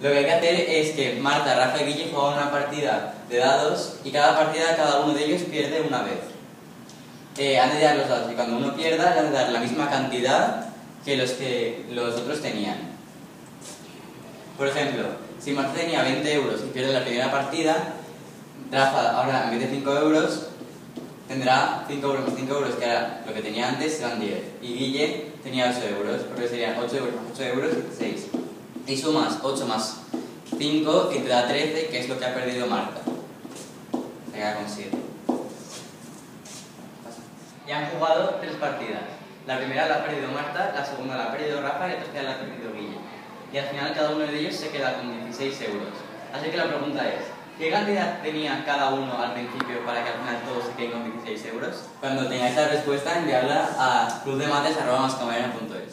Lo que hay que hacer es que Marta, Rafa y Guille juegan una partida de dados y cada partida cada uno de ellos pierde una vez. Han de tirar los dados y cuando uno pierda le han de dar la misma cantidad que los otros tenían. Por ejemplo, si Marta tenía 20 euros y pierde la primera partida, Rafa ahora en vez de 5 euros tendrá 5 euros más 5 euros, que era lo que tenía antes, serán 10. Y Guille tenía 8 euros, porque serían 8 euros más 8 euros, 6. Y sumas 8 más 5 y te da 13, que es lo que ha perdido Marta. Se queda con 7. Y han jugado 3 partidas. La primera la ha perdido Marta, la segunda la ha perdido Rafa y la tercera la ha perdido Guille. Y al final cada uno de ellos se queda con 16 euros. Así que la pregunta es, ¿qué cantidad tenía cada uno al principio para que al final todos se queden con 16 euros? Cuando tengáis la respuesta, enviadla a clubdemates@mascamarena.es.